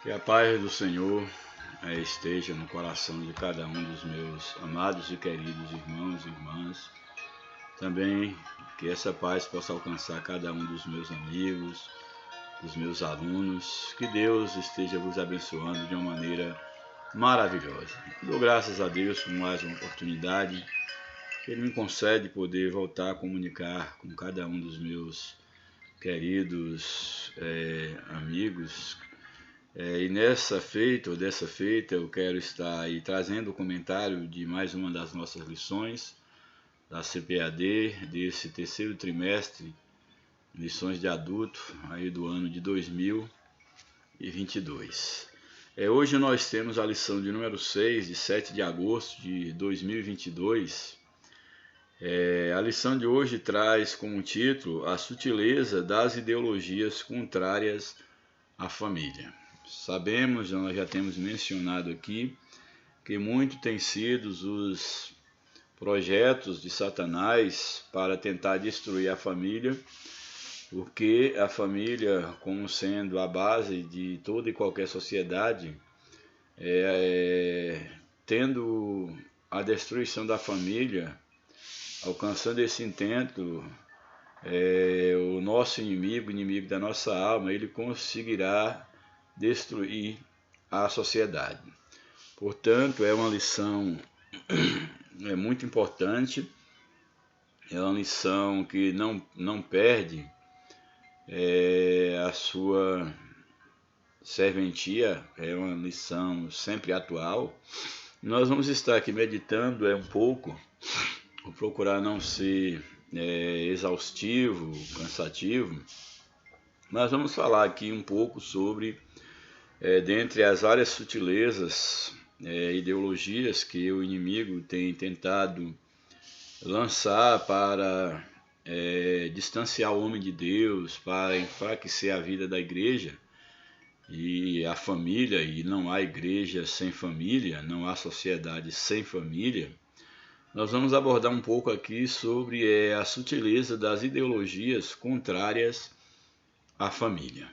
Que a paz do Senhor esteja no coração de cada um dos meus amados e queridos irmãos e irmãs. Também que essa paz possa alcançar cada um dos meus amigos, dos meus alunos. Que Deus esteja vos abençoando de uma maneira maravilhosa. Dou graças a Deus por mais uma oportunidade que Ele me concede poder voltar a comunicar com cada um dos meus queridos amigos. E dessa feita, eu quero estar aí trazendo o comentário de mais uma das nossas lições da CPAD, desse terceiro trimestre, lições de adulto, aí do ano de 2022. Hoje nós temos a lição de número 6, de 7 de agosto de 2022. A lição de hoje traz como título a sutileza das ideologias contrárias à família. Sabemos, nós já temos mencionado aqui, que muito têm sido os projetos de Satanás para tentar destruir a família, porque a família, como sendo a base de toda e qualquer sociedade, tendo a destruição da família, alcançando esse intento, o nosso inimigo, inimigo da nossa alma, ele conseguirá destruir a sociedade. Portanto, é uma lição muito importante, é uma lição que não perde a sua serventia, é uma lição sempre atual. Nós vamos estar aqui meditando um pouco, vou procurar não ser exaustivo, cansativo, mas vamos falar aqui um pouco sobre dentre as várias sutilezas, ideologias que o inimigo tem tentado lançar para distanciar o homem de Deus, para enfraquecer a vida da igreja e a família, e não há igreja sem família, não há sociedade sem família. Nós vamos abordar um pouco aqui sobre a sutileza das ideologias contrárias à família.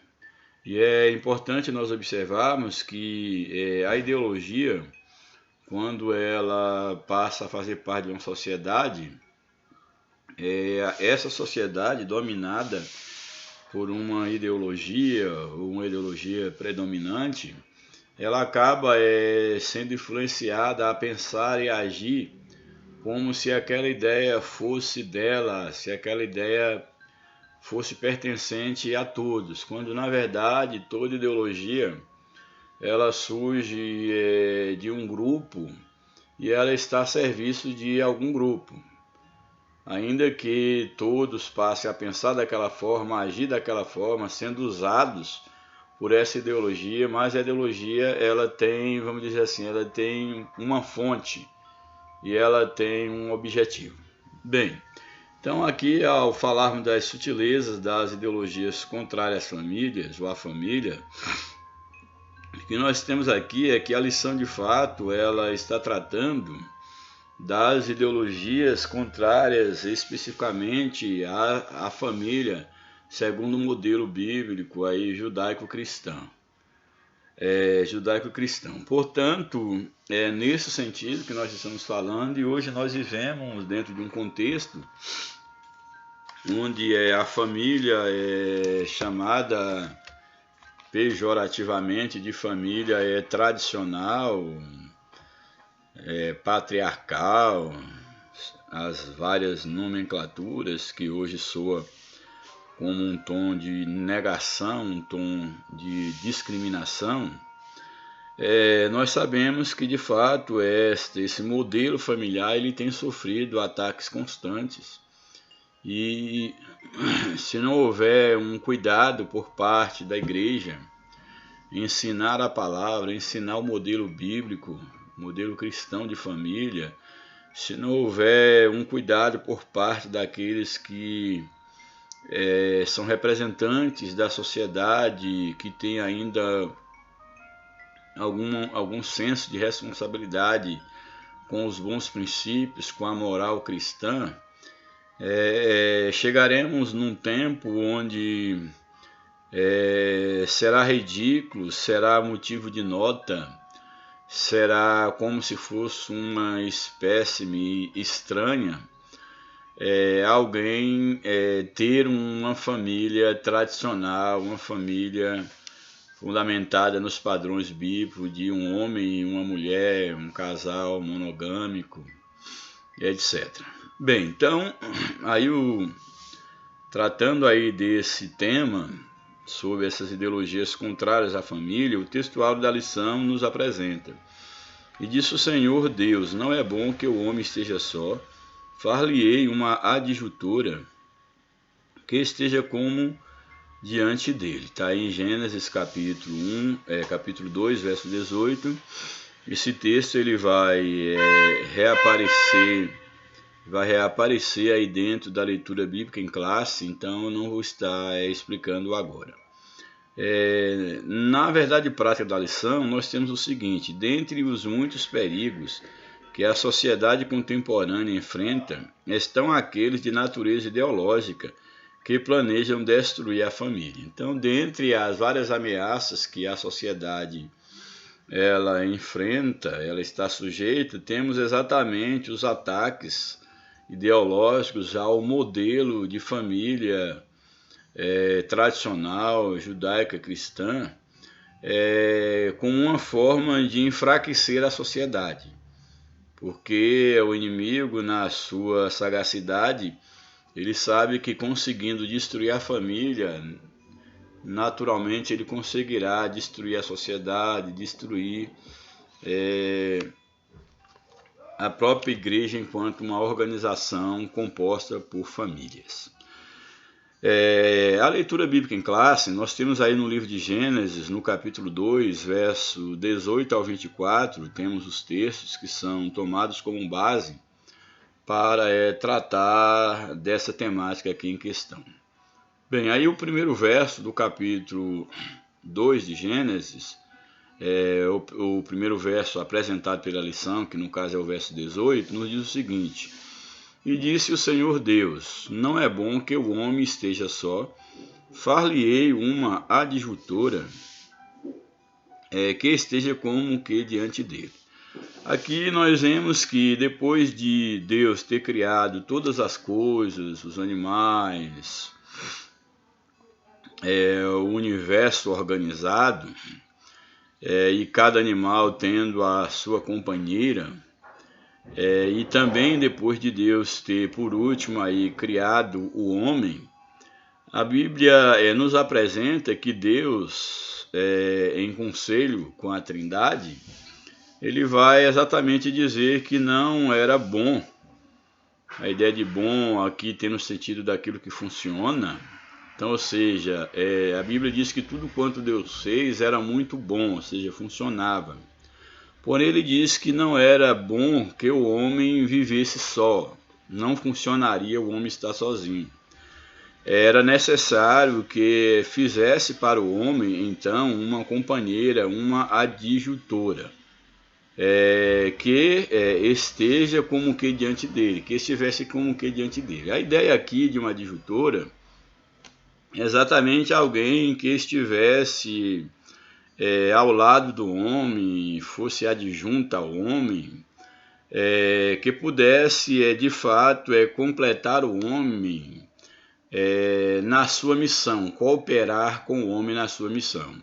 E é importante nós observarmos que a ideologia, quando ela passa a fazer parte de uma sociedade, essa sociedade dominada por uma ideologia predominante, ela acaba sendo influenciada a pensar e agir como se aquela ideia fosse dela, se aquela ideia fosse pertencente a todos, quando na verdade toda ideologia ela surge de um grupo e ela está a serviço de algum grupo. Ainda que todos passem a pensar daquela forma, a agir daquela forma, sendo usados por essa ideologia, mas a ideologia ela tem, vamos dizer assim, ela tem uma fonte e ela tem um objetivo. Bem, então aqui ao falarmos das sutilezas das ideologias contrárias às famílias ou à família, o que nós temos aqui é que a lição de fato ela está tratando das ideologias contrárias especificamente à família, segundo o modelo bíblico aí judaico-cristão. Judaico-cristão. Portanto, é nesse sentido que nós estamos falando, e hoje nós vivemos dentro de um contexto onde a família é chamada pejorativamente de família tradicional, patriarcal, as várias nomenclaturas que hoje soa como um tom de negação, um tom de discriminação. Nós sabemos que de fato esse modelo familiar ele tem sofrido ataques constantes e se não houver um cuidado por parte da igreja, ensinar a palavra, ensinar o modelo bíblico, modelo cristão de família, se não houver um cuidado por parte daqueles que são representantes da sociedade, que tem ainda algum senso de responsabilidade com os bons princípios, com a moral cristã, chegaremos num tempo onde será ridículo, será motivo de nota, será como se fosse uma espécime estranha alguém ter uma família tradicional, uma família fundamentada nos padrões bíblicos de um homem e uma mulher, um casal monogâmico, etc. Bem, então, tratando aí desse tema, sobre essas ideologias contrárias à família, o textual da lição nos apresenta: e disse o Senhor Deus, não é bom que o homem esteja só, far-lhe-ei uma adjutora que esteja como diante dele. Está aí em Gênesis capítulo 2, verso 18. Esse texto ele vai reaparecer aí dentro da leitura bíblica em classe, então eu não vou estar explicando agora. Na verdade prática da lição, nós temos o seguinte: dentre os muitos perigos que a sociedade contemporânea enfrenta, estão aqueles de natureza ideológica que planejam destruir a família. Então, dentre as várias ameaças que a sociedade ela enfrenta, ela está sujeita, temos exatamente os ataques ideológicos ao modelo de família tradicional, judaica, cristã, como uma forma de enfraquecer a sociedade. Porque o inimigo, na sua sagacidade, ele sabe que conseguindo destruir a família, naturalmente ele conseguirá destruir a sociedade, destruir a própria igreja enquanto uma organização composta por famílias. A leitura bíblica em classe, nós temos aí no livro de Gênesis, no capítulo 2, verso 18 ao 24, temos os textos que são tomados como base para tratar dessa temática aqui em questão. Bem, aí o primeiro verso do capítulo 2 de Gênesis, o primeiro verso apresentado pela lição, que no caso é o verso 18, nos diz o seguinte: e disse o Senhor Deus, não é bom que o homem esteja só, far-lhe-ei uma adjutora que esteja como que diante dele. Aqui nós vemos que depois de Deus ter criado todas as coisas, os animais, o universo organizado, e cada animal tendo a sua companheira, e também depois de Deus ter, por último, aí, criado o homem, a Bíblia nos apresenta que Deus, em conselho com a Trindade, ele vai exatamente dizer que não era bom. A ideia de bom aqui tem no sentido daquilo que funciona. Então, ou seja, a Bíblia diz que tudo quanto Deus fez era muito bom, ou seja, funcionava. Porém, ele diz que não era bom que o homem vivesse só. Não funcionaria o homem estar sozinho. Era necessário que fizesse para o homem, então, uma companheira, uma adjutora, que esteja como que diante dele, que estivesse como que diante dele. A ideia aqui de uma adjutora é exatamente alguém que estivesse ao lado do homem, fosse adjunta ao homem, que pudesse, de fato, completar o homem na sua missão, cooperar com o homem na sua missão.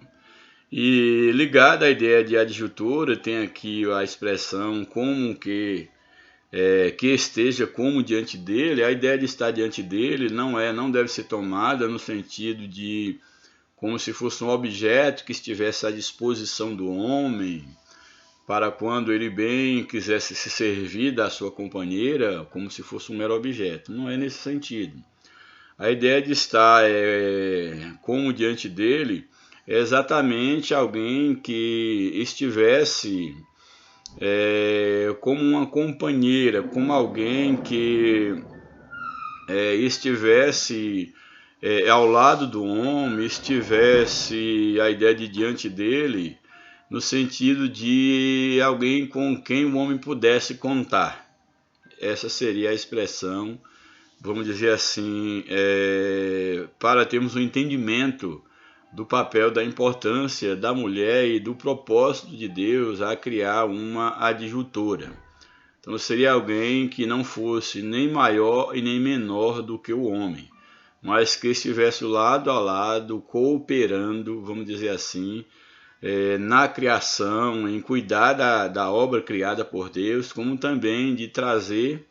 E ligada à ideia de adjutora, tem aqui a expressão como que esteja como diante dele. A ideia de estar diante dele não deve ser tomada no sentido de como se fosse um objeto que estivesse à disposição do homem, para quando ele bem quisesse se servir da sua companheira, como se fosse um mero objeto. Não é nesse sentido. A ideia de estar como diante dele é exatamente alguém que estivesse como uma companheira, como alguém que estivesse ao lado do homem, estivesse a ideia de diante dele, no sentido de alguém com quem o homem pudesse contar. Essa seria a expressão, vamos dizer assim, para termos um entendimento do papel, da importância da mulher e do propósito de Deus a criar uma adjutora. Então seria alguém que não fosse nem maior e nem menor do que o homem, mas que estivesse lado a lado, cooperando, vamos dizer assim, na criação, em cuidar da obra criada por Deus, como também de trazer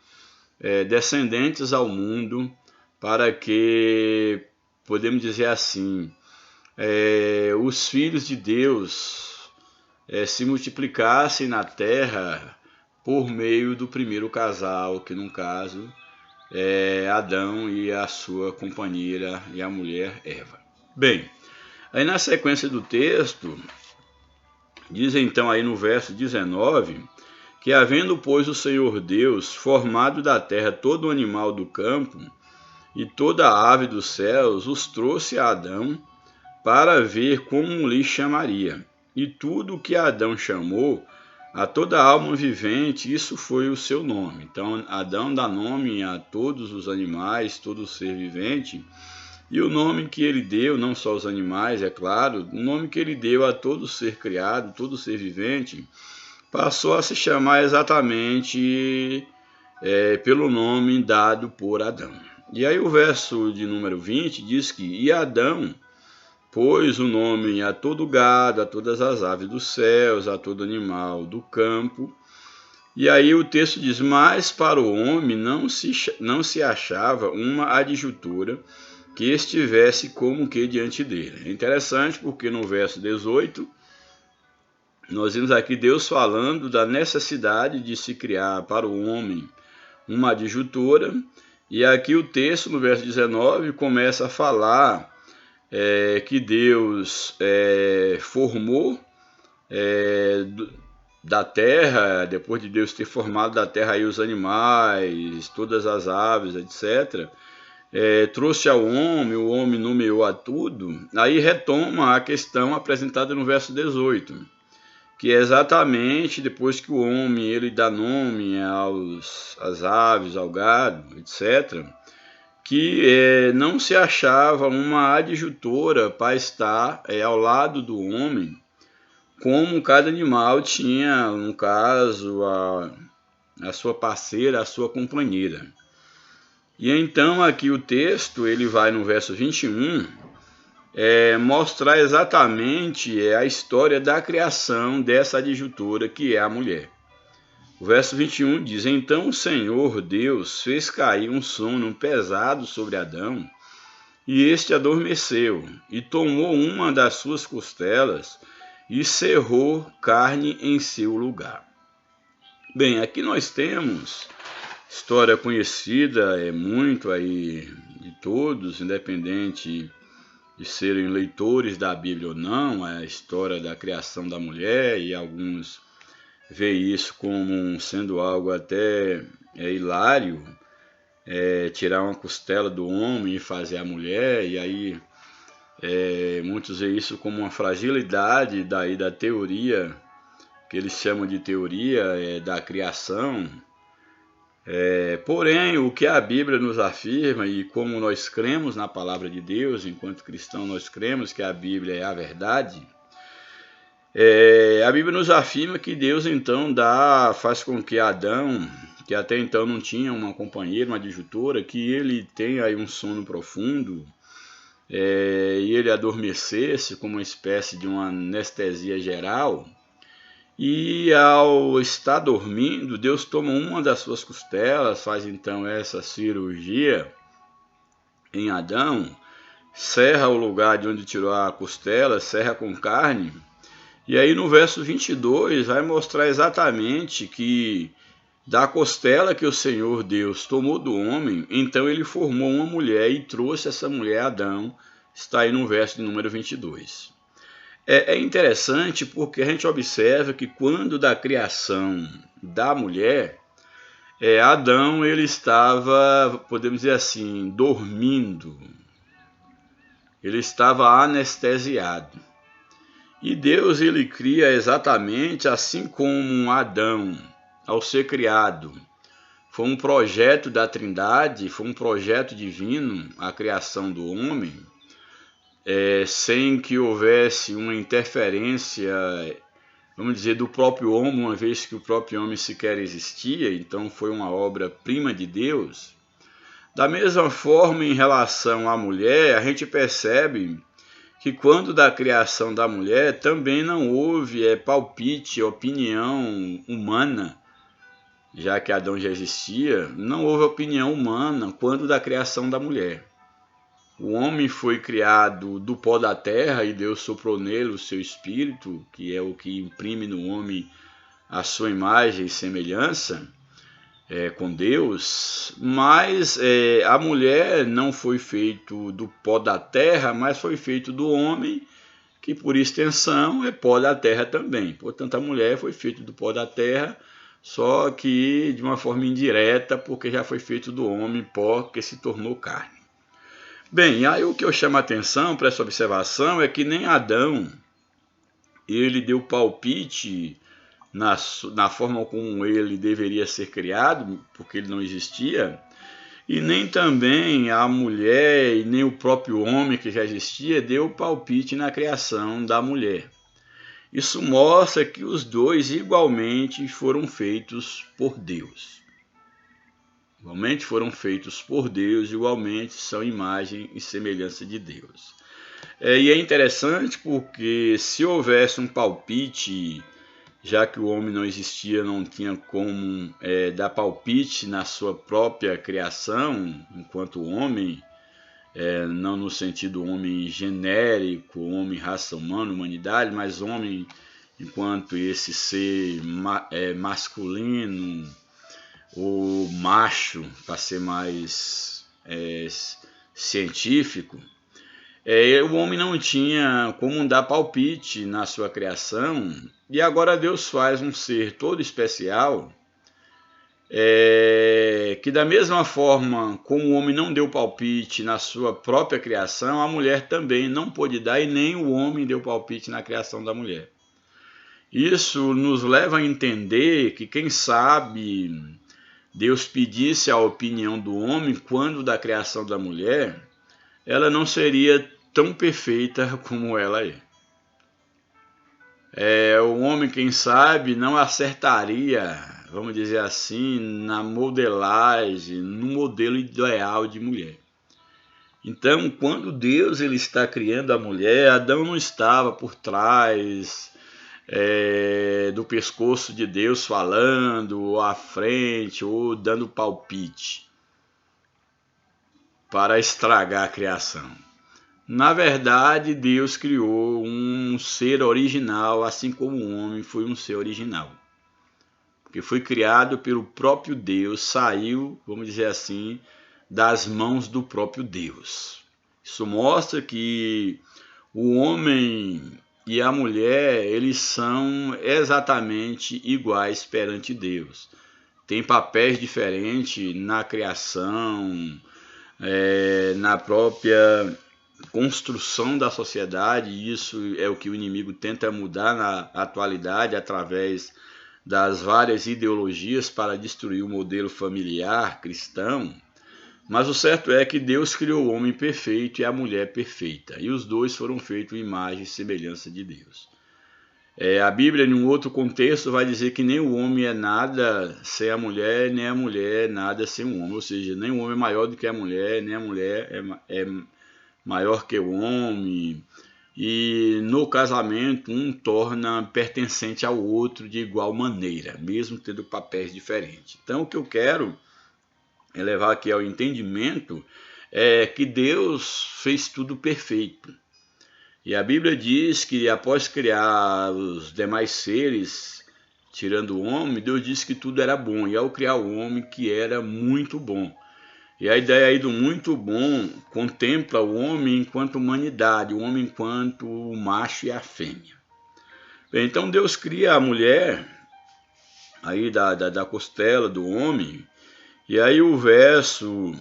descendentes ao mundo, para que, podemos dizer assim, os filhos de Deus se multiplicassem na terra por meio do primeiro casal, que no caso é Adão e a sua companheira e a mulher Eva. Bem, aí na sequência do texto, diz então aí no verso 19, que havendo, pois, o Senhor Deus formado da terra todo animal do campo e toda ave dos céus, os trouxe a Adão para ver como lhe chamaria. E tudo o que Adão chamou a toda alma vivente, isso foi o seu nome. Então Adão dá nome a todos os animais, todo ser vivente, e o nome que ele deu, não só aos animais, é claro, o nome que ele deu a todo ser criado, todo ser vivente, passou a se chamar exatamente pelo nome dado por Adão. E aí o verso de número 20 diz que, e Adão pôs o nome a todo gado, a todas as aves dos céus, a todo animal do campo. E aí o texto diz, mas para o homem não se achava uma adjutora que estivesse como que diante dele. É interessante porque no verso 18, nós vimos aqui Deus falando da necessidade de se criar para o homem uma adjutora, e aqui o texto, no verso 19, começa a falar que Deus formou da terra, depois de Deus ter formado da terra aí os animais, todas as aves, etc., trouxe ao homem, o homem nomeou a tudo. Aí retoma a questão apresentada no verso 18, que é exatamente depois que o homem ele dá nome às aves, ao gado, etc., que não se achava uma adjutora para estar ao lado do homem, como cada animal tinha, no caso, a sua parceira, a sua companheira. E então aqui o texto ele vai no verso 21 mostrar exatamente a história da criação dessa adjutora que é a mulher. O verso 21 diz, então o Senhor Deus fez cair um sono pesado sobre Adão, e este adormeceu, e tomou uma das suas costelas, e cerrou carne em seu lugar. Bem, aqui nós temos história conhecida, muito aí de todos, independente de serem leitores da Bíblia ou não, a história da criação da mulher, e alguns vê isso como sendo algo até hilário, tirar uma costela do homem e fazer a mulher, e aí muitos veem isso como uma fragilidade daí da teoria, que eles chamam de teoria da criação. Porém, o que a Bíblia nos afirma, e como nós cremos na palavra de Deus, enquanto cristãos nós cremos que a Bíblia é a verdade, a Bíblia nos afirma que Deus então faz com que Adão, que até então não tinha uma companheira, uma adjutora, que ele tenha aí um sono profundo, e ele adormecesse como uma espécie de uma anestesia geral, e ao estar dormindo, Deus toma uma das suas costelas, faz então essa cirurgia em Adão, serra o lugar de onde tirou a costela, serra com carne. E aí no verso 22 vai mostrar exatamente que da costela que o Senhor Deus tomou do homem, então ele formou uma mulher e trouxe essa mulher a Adão, está aí no verso de número 22. É interessante porque a gente observa que quando da criação da mulher, Adão ele estava, podemos dizer assim, dormindo, ele estava anestesiado. E Deus ele cria exatamente assim como Adão, ao ser criado, foi um projeto da Trindade, foi um projeto divino, a criação do homem. sem que houvesse uma interferência, vamos dizer, do próprio homem, uma vez que o próprio homem sequer existia, então foi uma obra-prima de Deus. Da mesma forma, em relação à mulher, a gente percebe que quando da criação da mulher também não houve palpite, opinião humana, já que Adão já existia, não houve opinião humana quando da criação da mulher. O homem foi criado do pó da terra e Deus soprou nele o seu espírito, que é o que imprime no homem a sua imagem e semelhança com Deus, mas a mulher não foi feito do pó da terra, mas foi feito do homem, que por extensão é pó da terra também. Portanto, a mulher foi feita do pó da terra, só que de uma forma indireta, porque já foi feito do homem pó que se tornou carne. Bem, aí o que eu chamo a atenção para essa observação é que nem Adão, ele deu palpite na forma como ele deveria ser criado, porque ele não existia, e nem também a mulher e nem o próprio homem que já existia deu palpite na criação da mulher. Isso mostra que os dois igualmente foram feitos por Deus. Igualmente foram feitos por Deus, igualmente são imagem e semelhança de Deus. E é interessante porque se houvesse um palpite, já que o homem não existia, não tinha como dar palpite na sua própria criação, enquanto homem, não no sentido homem genérico, homem raça humana, humanidade, mas homem enquanto esse ser masculino, ou macho, para ser mais científico, o homem não tinha como dar palpite na sua criação, e agora Deus faz um ser todo especial, que da mesma forma como o homem não deu palpite na sua própria criação, a mulher também não pôde dar, e nem o homem deu palpite na criação da mulher. Isso nos leva a entender que, quem sabe, Deus pedisse a opinião do homem quando da criação da mulher, ela não seria tão perfeita como ela é. O homem, quem sabe, não acertaria, vamos dizer assim, na modelagem, no modelo ideal de mulher. Então, quando Deus ele está criando a mulher, Adão não estava por trás do pescoço de Deus falando, ou à frente, ou dando palpite para estragar a criação. Na verdade, Deus criou um ser original, assim como o homem foi um ser original. Porque foi criado pelo próprio Deus, saiu, vamos dizer assim, das mãos do próprio Deus. Isso mostra que o homem e a mulher, eles são exatamente iguais perante Deus. Tem papéis diferentes na criação, na própria construção da sociedade, e isso é o que o inimigo tenta mudar na atualidade através das várias ideologias para destruir o modelo familiar cristão. Mas o certo é que Deus criou o homem perfeito e a mulher perfeita, e os dois foram feitos em imagem e semelhança de Deus. A Bíblia, em um outro contexto, vai dizer que nem o homem é nada sem a mulher, nem a mulher é nada sem o homem. Ou seja, nem o homem é maior do que a mulher, nem a mulher é maior que o homem. E no casamento, um torna pertencente ao outro de igual maneira, mesmo tendo papéis diferentes. Então, o que eu quero levar aqui ao entendimento é que Deus fez tudo perfeito. E a Bíblia diz que após criar os demais seres, tirando o homem, Deus disse que tudo era bom. E ao criar o homem, que era muito bom. E a ideia aí do muito bom contempla o homem enquanto humanidade, o homem enquanto o macho e a fêmea. Bem, então Deus cria a mulher aí da costela do homem. E aí o verso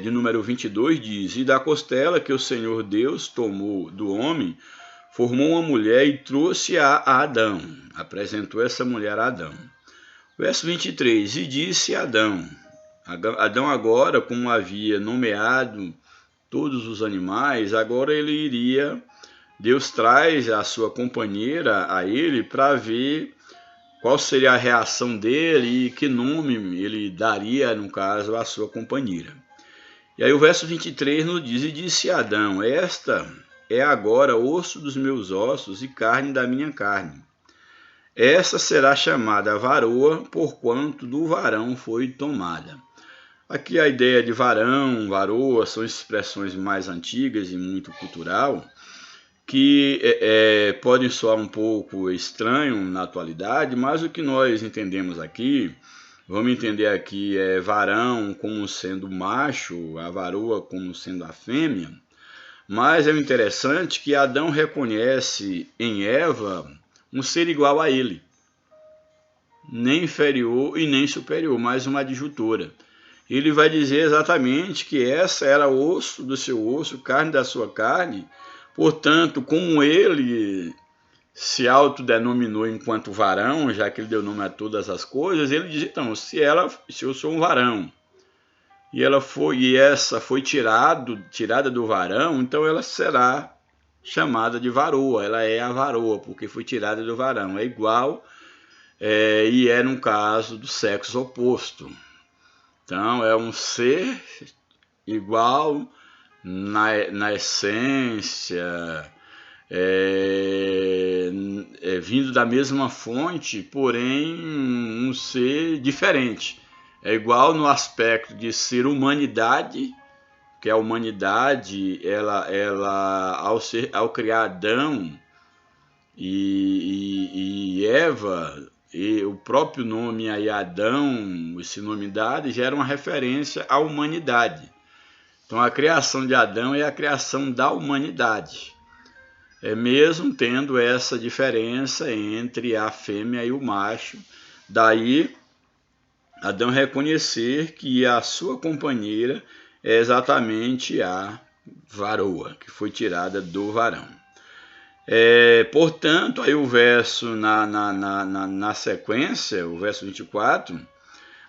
de número 22 diz: E da costela que o Senhor Deus tomou do homem, formou uma mulher e trouxe a Adão. Apresentou essa mulher a Adão. Verso 23: E disse Adão agora, como havia nomeado todos os animais, agora Deus traz a sua companheira a ele para ver qual seria a reação dele e que nome ele daria, no caso, à sua companheira. E aí o verso 23 nos diz: E disse Adão: Esta é agora osso dos meus ossos e carne da minha carne. Essa será chamada varoa, porquanto do varão foi tomada. Aqui a ideia de varão, varoa, são expressões mais antigas e muito cultural, que podem soar um pouco estranho na atualidade, mas o que nós entendemos aqui, vamos entender aqui varão como sendo macho, a varoa como sendo a fêmea, mas é interessante que Adão reconhece em Eva um ser igual a ele, nem inferior e nem superior, mas uma adjuntora. Ele vai dizer exatamente que essa era osso do seu osso, carne da sua carne, portanto, como ele se autodenominou enquanto varão, já que ele deu nome a todas as coisas, ele diz, então, se eu sou um varão, e essa foi tirada do varão, então ela será chamada de varoa, ela é a varoa, porque foi tirada do varão, é igual, e é no caso do sexo oposto. Então é um ser igual na essência, vindo da mesma fonte, porém um ser diferente. É igual no aspecto de ser humanidade, que a humanidade, ao criar Adão e Eva, e o próprio nome aí Adão, esse nome dado, gera uma referência à humanidade. Então a criação de Adão é a criação da humanidade. Mesmo tendo essa diferença entre a fêmea e o macho, daí Adão reconhecer que a sua companheira é exatamente a varoa, que foi tirada do varão. Portanto, aí o verso na sequência, o verso 24,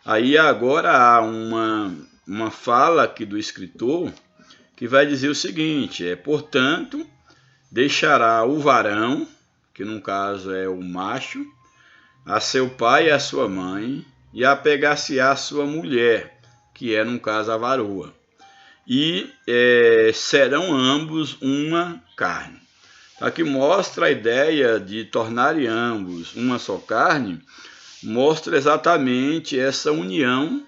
aí agora há uma fala aqui do escritor que vai dizer o seguinte, portanto, deixará o varão, que no caso é o macho, a seu pai e a sua mãe, e apegar-se-á a sua mulher, que é no caso a varoa, e serão ambos uma carne. Aqui mostra a ideia de tornarem ambos uma só carne, mostra exatamente essa união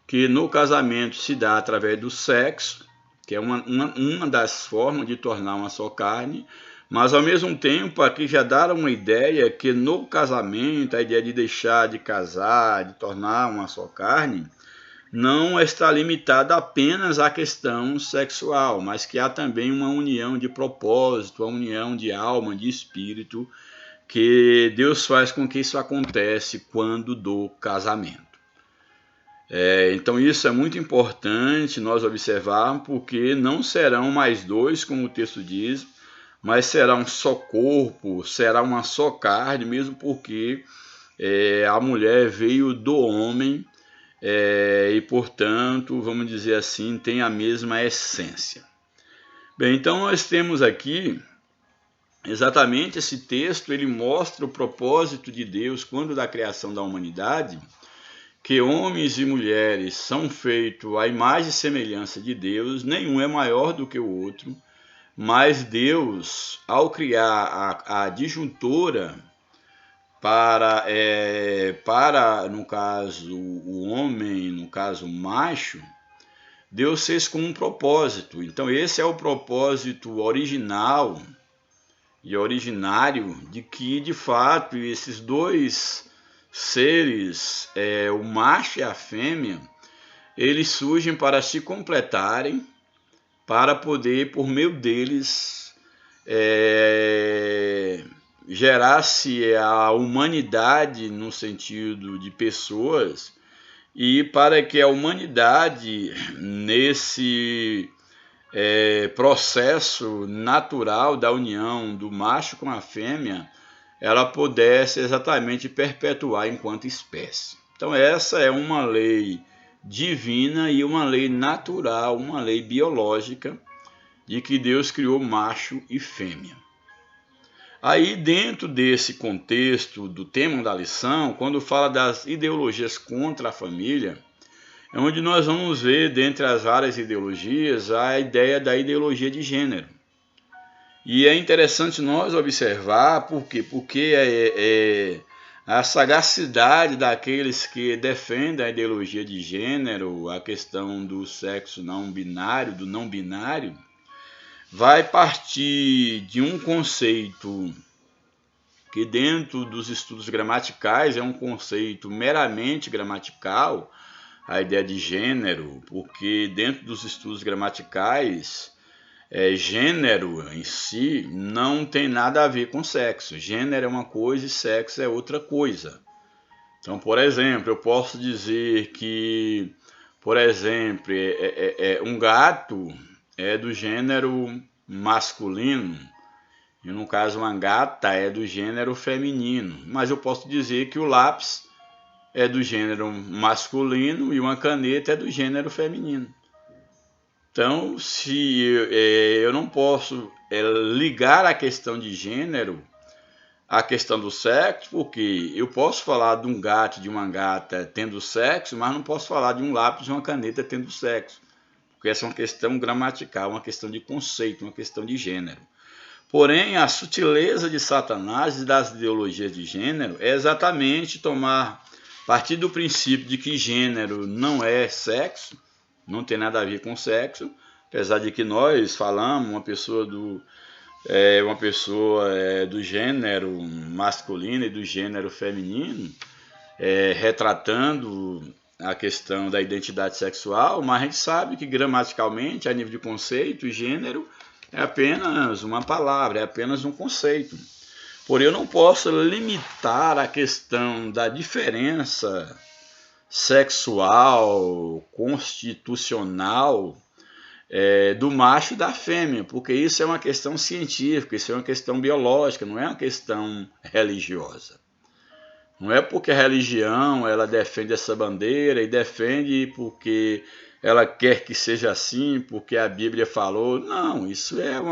que no casamento se dá através do sexo, que é uma das formas de tornar uma só carne, mas ao mesmo tempo aqui já dá uma ideia que no casamento, a ideia de deixar de casar, de tornar uma só carne, não está limitada apenas à questão sexual, mas que há também uma união de propósito, uma união de alma, de espírito, que Deus faz com que isso acontece quando do casamento. Então isso é muito importante nós observarmos, porque não serão mais dois, como o texto diz, mas será um só corpo, será uma só carne, mesmo porque a mulher veio do homem, e portanto, vamos dizer assim, tem a mesma essência. Bem, então nós temos aqui exatamente esse texto, ele mostra o propósito de Deus quando da criação da humanidade, que homens e mulheres são feitos à imagem e semelhança de Deus, nenhum é maior do que o outro, mas Deus, ao criar a disjuntora para, no caso, o homem, no caso, o macho, Deus fez com um propósito. Então, esse é o propósito original e originário de que, de fato, esses dois seres, o macho e a fêmea, eles surgem para se completarem, para poder, por meio deles, gerar-se a humanidade no sentido de pessoas, e para que a humanidade, nesse processo natural da união do macho com a fêmea, ela pudesse exatamente perpetuar enquanto espécie. Então essa é uma lei divina e uma lei natural, uma lei biológica de que Deus criou macho e fêmea. Aí, dentro desse contexto do tema da lição, quando fala das ideologias contra a família, é onde nós vamos ver, dentre as várias ideologias, a ideia da ideologia de gênero. E é interessante nós observar, por quê? Porque a sagacidade daqueles que defendem a ideologia de gênero, a questão do sexo não binário, do não binário, vai partir de um conceito que dentro dos estudos gramaticais é um conceito meramente gramatical, a ideia de gênero, porque dentro dos estudos gramaticais, gênero em si não tem nada a ver com sexo. Gênero é uma coisa e sexo é outra coisa. Então, por exemplo, eu posso dizer que, por exemplo, um gato é do gênero masculino e, no caso, uma gata é do gênero feminino. Mas eu posso dizer que o lápis é do gênero masculino e uma caneta é do gênero feminino. Então, se eu não posso ligar a questão de gênero à questão do sexo, porque eu posso falar de um gato e de uma gata tendo sexo, mas não posso falar de um lápis e uma caneta tendo sexo, porque essa é uma questão gramatical, uma questão de conceito, uma questão de gênero. Porém, a sutileza de Satanás e das ideologias de gênero é exatamente partir do princípio de que gênero não é sexo, não tem nada a ver com sexo, apesar de que nós falamos uma pessoa do gênero masculino e do gênero feminino, retratando a questão da identidade sexual, mas a gente sabe que gramaticalmente, a nível de conceito, gênero é apenas uma palavra, é apenas um conceito. Porém, eu não posso limitar a questão da diferença sexual, constitucional, do macho e da fêmea, porque isso é uma questão científica, isso é uma questão biológica, não é uma questão religiosa. Não é porque a religião ela defende essa bandeira e defende porque ela quer que seja assim, porque a Bíblia falou. Não,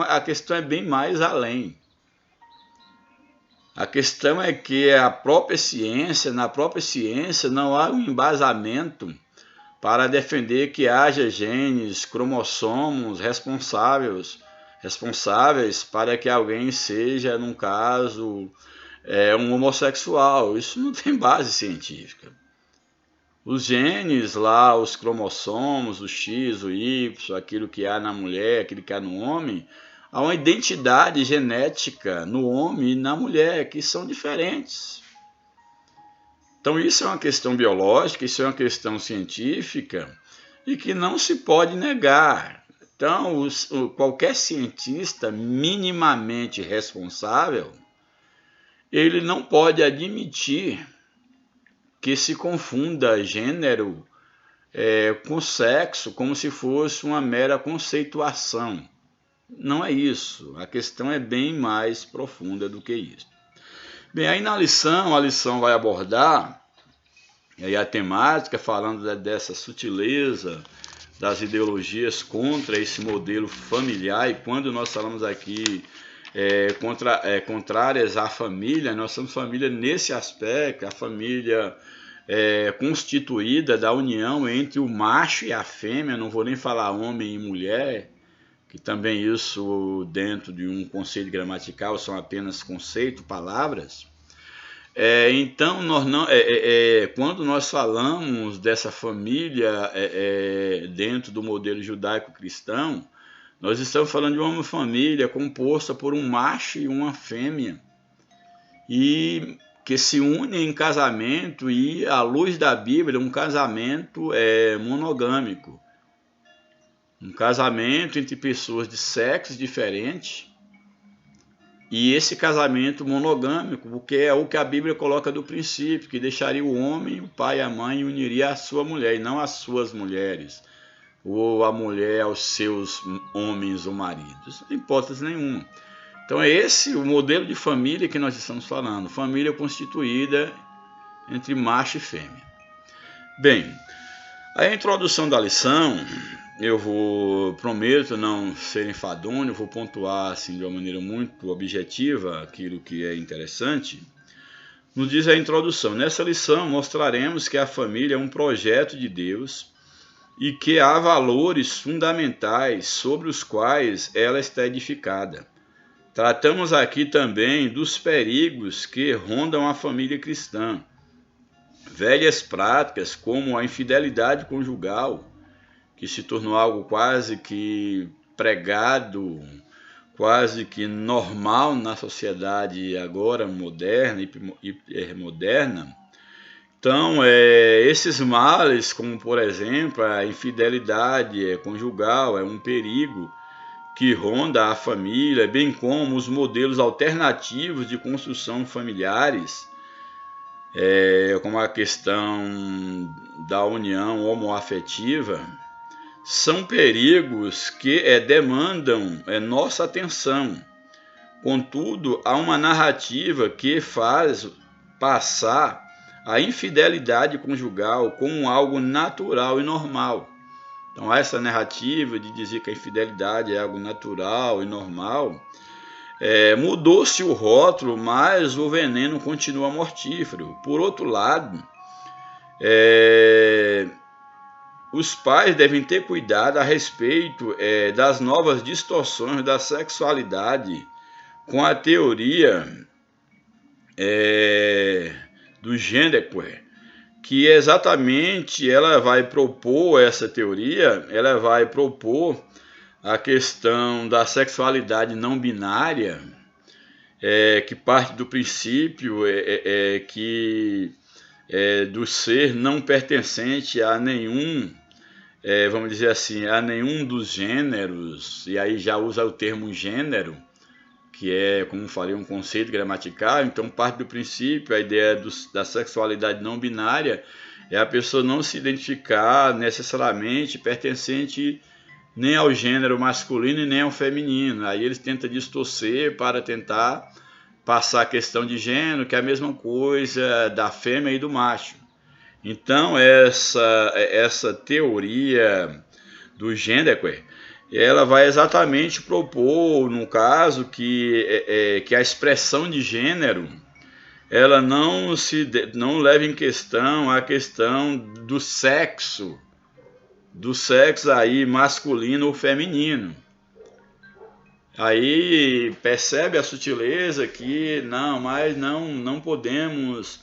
a questão é bem mais além. A questão é que na própria ciência não há um embasamento para defender que haja genes, cromossomos responsáveis para que alguém seja, num caso, um homossexual. Isso não tem base científica. Os genes lá, os cromossomos, o X, o Y, aquilo que há na mulher, aquilo que há no homem, há uma identidade genética no homem e na mulher que são diferentes. Então isso é uma questão biológica, isso é uma questão científica e que não se pode negar. Então qualquer cientista minimamente responsável, ele não pode admitir que se confunda gênero com sexo como se fosse uma mera conceituação. Não é isso, a questão é bem mais profunda do que isso. Bem, aí a lição vai abordar aí a temática, falando dessa sutileza das ideologias contra esse modelo familiar, e quando nós falamos aqui contrárias à família, nós somos família nesse aspecto, a família constituída da união entre o macho e a fêmea, não vou nem falar homem e mulher, que também isso dentro de um conceito gramatical são apenas conceitos, palavras. Então, quando nós falamos dessa família dentro do modelo judaico-cristão, nós estamos falando de uma família composta por um macho e uma fêmea, e que se unem em casamento, e à luz da Bíblia, um casamento monogâmico. Um casamento entre pessoas de sexos diferentes, e esse casamento monogâmico, porque é o que a Bíblia coloca do princípio, que deixaria o homem, o pai e a mãe, e uniria a sua mulher, e não as suas mulheres, ou a mulher aos seus homens ou maridos, não tem hipótese nenhuma. Então é esse o modelo de família que nós estamos falando, família constituída entre macho e fêmea. Bem, A introdução da lição, prometo não ser enfadonho, vou pontuar assim de uma maneira muito objetiva aquilo que é interessante. Nos diz a introdução: nessa lição mostraremos que a família é um projeto de Deus e que há valores fundamentais sobre os quais ela está edificada. Tratamos aqui também dos perigos que rondam a família cristã. Velhas práticas como a infidelidade conjugal, que se tornou algo quase que pregado, quase que normal na sociedade agora moderna e moderna. Então, esses males, como por exemplo a infidelidade conjugal, é um perigo que ronda a família, bem como os modelos alternativos de construção familiares, como a questão da união homoafetiva, são perigos que demandam nossa atenção. Contudo, há uma narrativa que faz passar a infidelidade conjugal como algo natural e normal. Então, essa narrativa de dizer que a infidelidade é algo natural e normal, mudou-se o rótulo, mas o veneno continua mortífero. Por outro lado, os pais devem ter cuidado a respeito das novas distorções da sexualidade com a teoria do genderqueer, que exatamente ela vai propor essa teoria, ela vai propor a questão da sexualidade não binária, que parte do princípio que do ser não pertencente a nenhum, vamos dizer assim, a nenhum dos gêneros, e aí já usa o termo gênero, que é, como falei, um conceito gramatical. Então parte do princípio, a ideia da sexualidade não binária é a pessoa não se identificar necessariamente pertencente nem ao gênero masculino e nem ao feminino. Aí eles tentam distorcer para tentar passar a questão de gênero, que é a mesma coisa da fêmea e do macho. Então essa teoria do genderqueer, ela vai exatamente propor, no caso, que a expressão de gênero ela não leva em questão a questão do sexo aí masculino ou feminino. Aí percebe a sutileza que não podemos,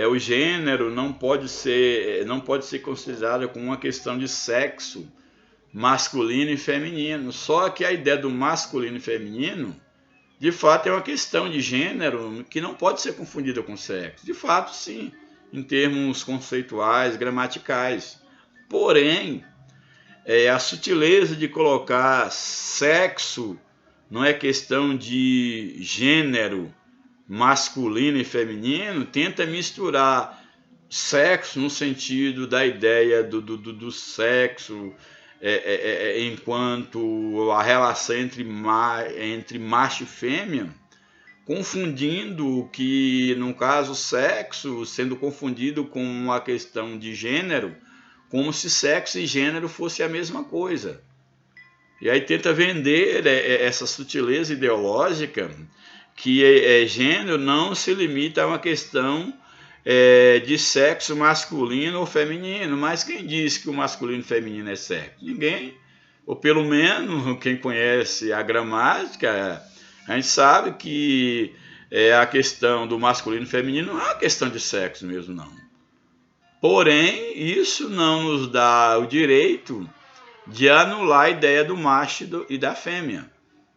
o gênero não pode ser considerado como uma questão de sexo masculino e feminino. Só que a ideia do masculino e feminino, de fato, é uma questão de gênero que não pode ser confundida com sexo. De fato, sim, em termos conceituais, gramaticais. Porém, a sutileza de colocar sexo não é questão de gênero masculino e feminino, tenta misturar sexo no sentido da ideia do sexo enquanto a relação entre macho e fêmea, confundindo que, no caso, sexo sendo confundido com uma questão de gênero, como se sexo e gênero fosse a mesma coisa. E aí tenta vender essa sutileza ideológica que gênero não se limita a uma questão de sexo masculino ou feminino. Mas quem diz que o masculino e o feminino é sexo? Ninguém. Ou pelo menos quem conhece a gramática, a gente sabe que a questão do masculino e feminino não é uma questão de sexo mesmo, não. Porém, isso não nos dá o direito de anular a ideia do macho e da fêmea.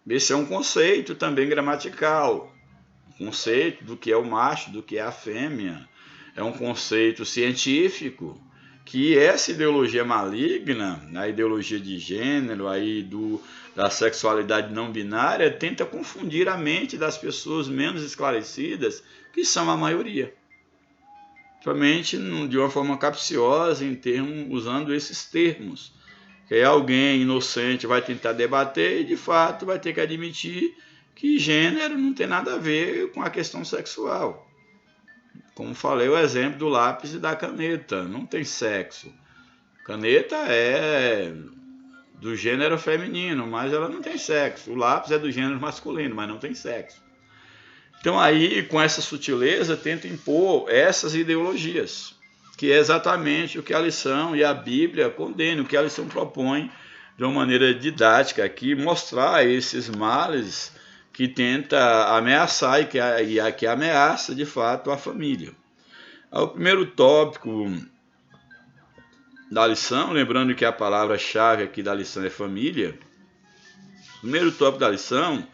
Esse é um conceito também gramatical. O conceito do que é o macho, do que é a fêmea. É um conceito científico que essa ideologia maligna, a ideologia de gênero, aí da sexualidade não binária, tenta confundir a mente das pessoas menos esclarecidas, que são a maioria. Somente de uma forma capciosa, usando esses termos. Que alguém inocente vai tentar debater e, de fato, vai ter que admitir que gênero não tem nada a ver com a questão sexual. Como falei, o exemplo do lápis e da caneta. Não tem sexo. Caneta é do gênero feminino, mas ela não tem sexo. O lápis é do gênero masculino, mas não tem sexo. Então aí, com essa sutileza, tenta impor essas ideologias, que é exatamente o que a lição e a Bíblia condenam, o que a lição propõe de uma maneira didática aqui, mostrar esses males que tenta ameaçar e que ameaça de fato a família. O primeiro tópico da lição, lembrando que a palavra-chave aqui da lição é família, o primeiro tópico da lição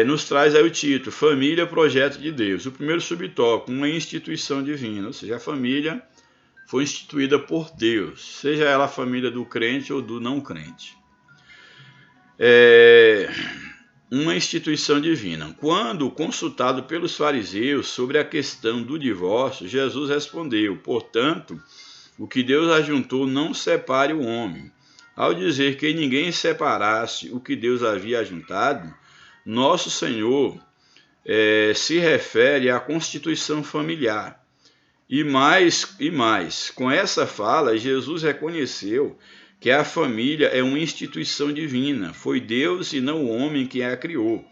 nos traz aí o título, Família, Projeto de Deus. O primeiro subtópico, uma instituição divina, ou seja, a família foi instituída por Deus, seja ela a família do crente ou do não crente. Uma instituição divina. Quando consultado pelos fariseus sobre a questão do divórcio, Jesus respondeu, portanto, o que Deus ajuntou não separe o homem. Ao dizer que ninguém separasse o que Deus havia ajuntado, nosso Senhor se refere à constituição familiar. E mais, com essa fala, Jesus reconheceu que a família é uma instituição divina. Foi Deus e não o homem que a criou.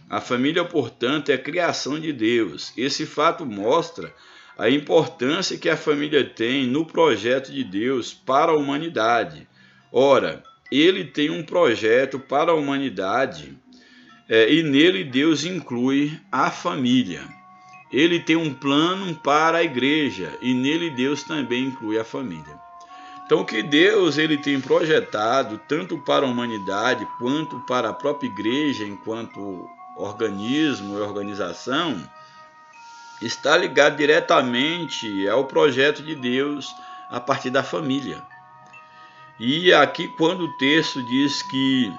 A família, portanto, é a criação de Deus. Esse fato mostra a importância que a família tem no projeto de Deus para a humanidade. Ora, ele tem um projeto para a humanidade e nele Deus inclui a família. Ele tem um plano para a igreja e nele Deus também inclui a família. Então, o que Deus ele tem projetado tanto para a humanidade quanto para a própria igreja enquanto organismo e organização está ligado diretamente ao projeto de Deus a partir da família. E aqui, quando o texto diz que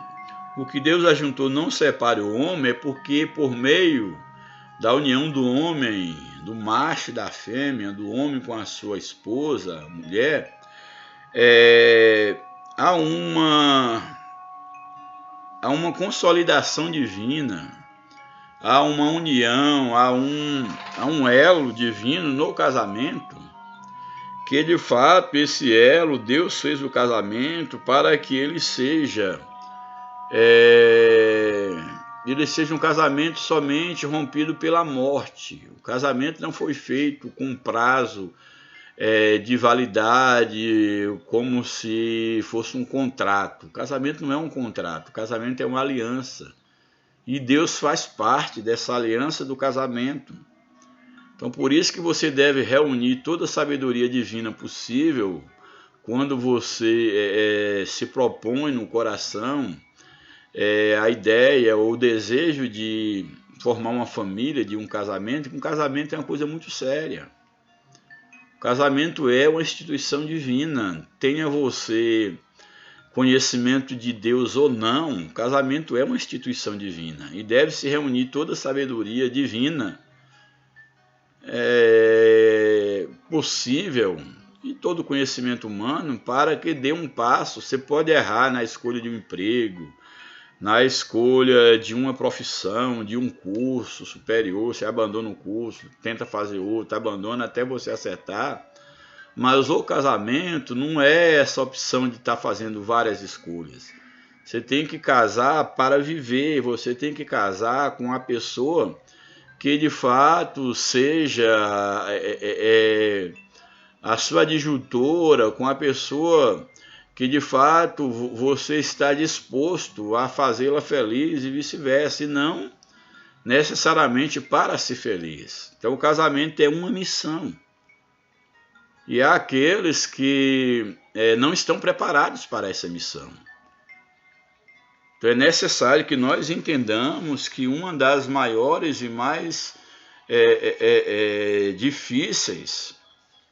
o que Deus ajuntou não separe o homem, é porque por meio da união do homem, do macho e da fêmea, do homem com a sua esposa, a mulher, há uma consolidação divina, há uma união, há um elo divino no casamento, que de fato esse elo, Deus fez o casamento para que ele seja um casamento somente rompido pela morte. O casamento não foi feito com prazo de validade, como se fosse um contrato. O casamento não é um contrato, o casamento é uma aliança. E Deus faz parte dessa aliança do casamento. Então, por isso que você deve reunir toda a sabedoria divina possível quando você se propõe no coração a ideia ou o desejo de formar uma família, de um casamento, que um casamento é uma coisa muito séria. O casamento é uma instituição divina. Tenha você conhecimento de Deus ou não, o casamento é uma instituição divina e deve se reunir toda a sabedoria divina possível e todo o conhecimento humano para que dê um passo. Você pode errar na escolha de um emprego, na escolha de uma profissão, de um curso superior, você abandona um curso, tenta fazer outro, abandona até você acertar. Mas o casamento não é essa opção de estar fazendo várias escolhas. Você tem que casar para viver, você tem que casar com a pessoa que de fato seja a sua adjutora, com a pessoa que de fato você está disposto a fazê-la feliz e vice-versa, e não necessariamente para ser feliz. Então o casamento é uma missão. E há aqueles que não estão preparados para essa missão. Então é necessário que nós entendamos que uma das maiores e mais difíceis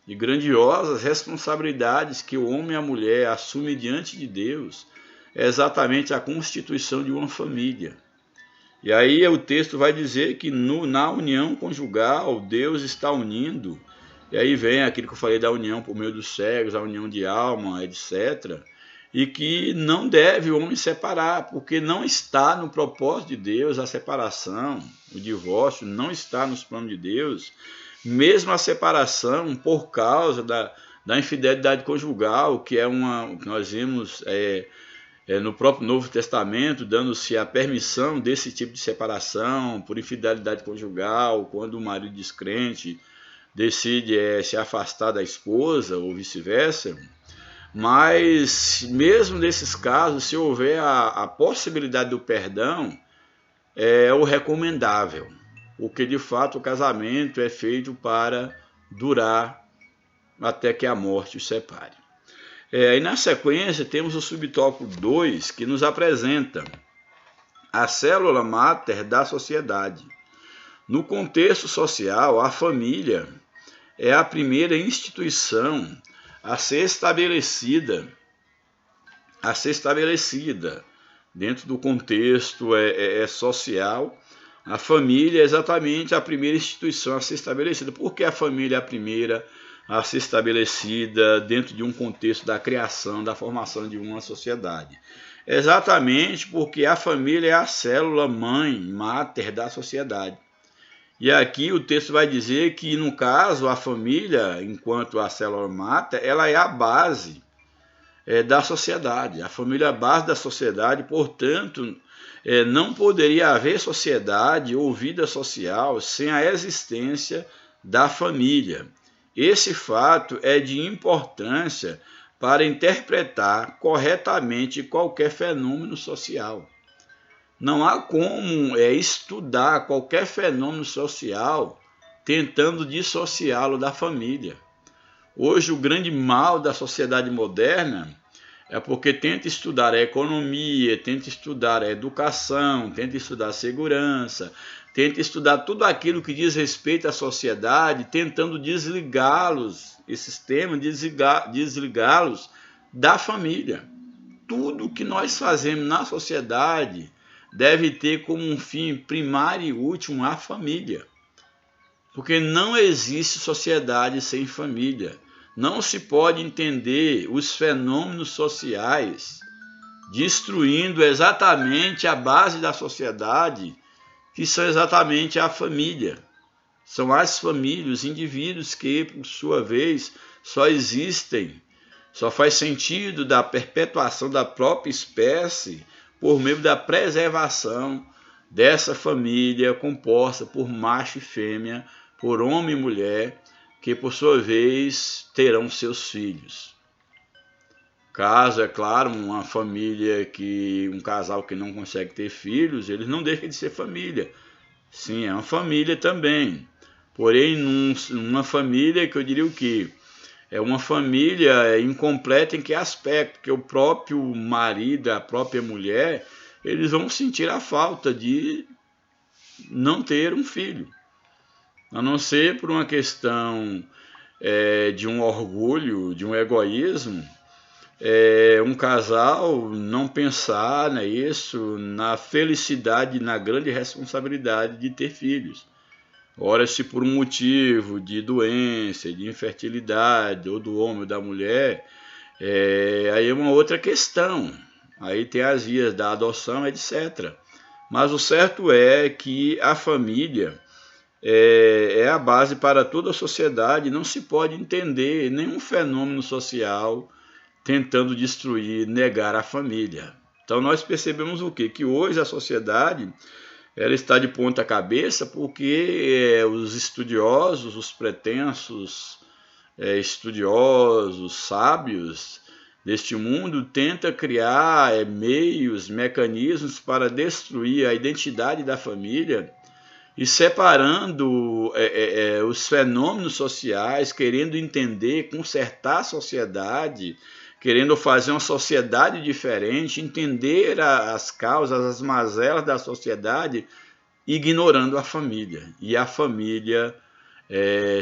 e grandiosas responsabilidades que o homem e a mulher assumem diante de Deus é exatamente a constituição de uma família. E aí o texto vai dizer que na união conjugal Deus está unindo. E aí vem aquilo que eu falei da união por meio dos cegos, a união de alma, etc. E que não deve o homem separar, porque não está no propósito de Deus a separação, o divórcio não está nos planos de Deus. Mesmo a separação por causa da infidelidade conjugal, que é que nós vimos no próprio Novo Testamento, dando-se a permissão desse tipo de separação por infidelidade conjugal, quando o marido descrente decide se afastar da esposa ou vice-versa. Mas mesmo nesses casos, se houver a possibilidade do perdão, é o recomendável, porque de fato o casamento é feito para durar até que a morte os separe. E na sequência temos o subtópico 2, que nos apresenta a célula máter da sociedade. No contexto social, a família é a primeira instituição a ser estabelecida dentro do contexto social. A família é exatamente a primeira instituição a ser estabelecida. Por que a família é a primeira a ser estabelecida dentro de um contexto da criação, da formação de uma sociedade? Exatamente porque a família é a célula mãe, máter da sociedade. E aqui o texto vai dizer que, no caso, a família, enquanto a célula máter, ela é a base da sociedade. A família é a base da sociedade, portanto, não poderia haver sociedade ou vida social sem a existência da família. Esse fato é de importância para interpretar corretamente qualquer fenômeno social. Não há como estudar qualquer fenômeno social tentando dissociá-lo da família. Hoje, o grande mal da sociedade moderna é porque tenta estudar a economia, tenta estudar a educação, tenta estudar a segurança, tenta estudar tudo aquilo que diz respeito à sociedade, tentando desligá-los, esses temas, desligá-los da família. Tudo que nós fazemos na sociedade deve ter como um fim primário e último a família. Porque não existe sociedade sem família. Não se pode entender os fenômenos sociais destruindo exatamente a base da sociedade, que são exatamente a família. São as famílias, os indivíduos que, por sua vez, só existem, só faz sentido da perpetuação da própria espécie por meio da preservação dessa família composta por macho e fêmea, por homem e mulher, que por sua vez terão seus filhos. Caso, é claro, uma família um casal que não consegue ter filhos, eles não deixam de ser família. Sim, é uma família também. Porém, numa família que eu diria o quê? É uma família incompleta em que aspecto? Porque o próprio marido, a própria mulher, eles vão sentir a falta de não ter um filho. A não ser por uma questão de um orgulho, de um egoísmo, um casal não pensar na felicidade, na grande responsabilidade de ter filhos. Ora, se por um motivo de doença, de infertilidade, ou do homem ou da mulher, aí é uma outra questão. Aí tem as vias da adoção, etc. Mas o certo é que a família é a base para toda a sociedade. Não se pode entender nenhum fenômeno social tentando destruir, negar a família. Então nós percebemos o quê? Que hoje a sociedade ela está de ponta cabeça porque os estudiosos, os pretensos estudiosos, sábios deste mundo tentam criar meios, mecanismos para destruir a identidade da família e separando os fenômenos sociais, querendo entender, consertar a sociedade, querendo fazer uma sociedade diferente, entender as causas, as mazelas da sociedade, ignorando a família. E a família,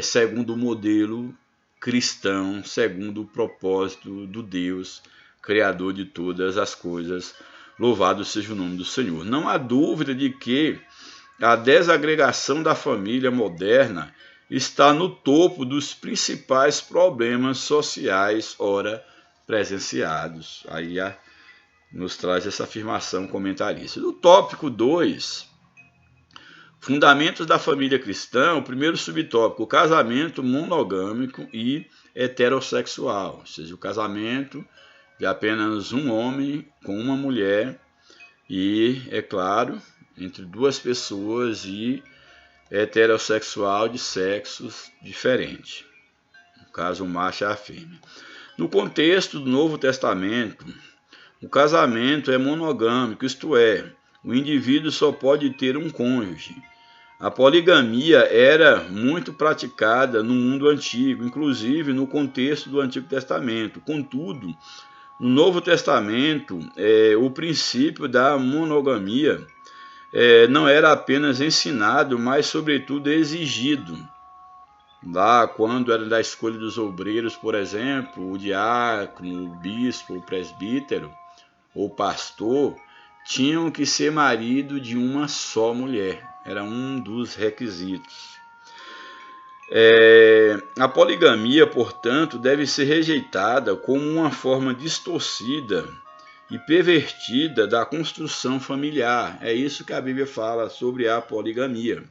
segundo o modelo cristão, segundo o propósito do Deus, Criador de todas as coisas, louvado seja o nome do Senhor. Não há dúvida de que a desagregação da família moderna está no topo dos principais problemas sociais, ora presenciados. Aí nos traz essa afirmação comentarista. No tópico 2, fundamentos da família cristã, o primeiro subtópico, o casamento monogâmico e heterossexual, ou seja, o casamento de apenas um homem com uma mulher e, é claro, entre duas pessoas e heterossexual de sexos diferentes, no caso o macho e a fêmea. No contexto do Novo Testamento, o casamento é monogâmico, isto é, o indivíduo só pode ter um cônjuge. A poligamia era muito praticada no mundo antigo, inclusive no contexto do Antigo Testamento. Contudo, no Novo Testamento, o princípio da monogamia não era apenas ensinado, mas sobretudo exigido. Lá, quando era da escolha dos obreiros, por exemplo, o diácono, o bispo, o presbítero ou pastor tinham que ser marido de uma só mulher. Era um dos requisitos. A poligamia, portanto, deve ser rejeitada como uma forma distorcida e pervertida da construção familiar. É isso que a Bíblia fala sobre a poligamia.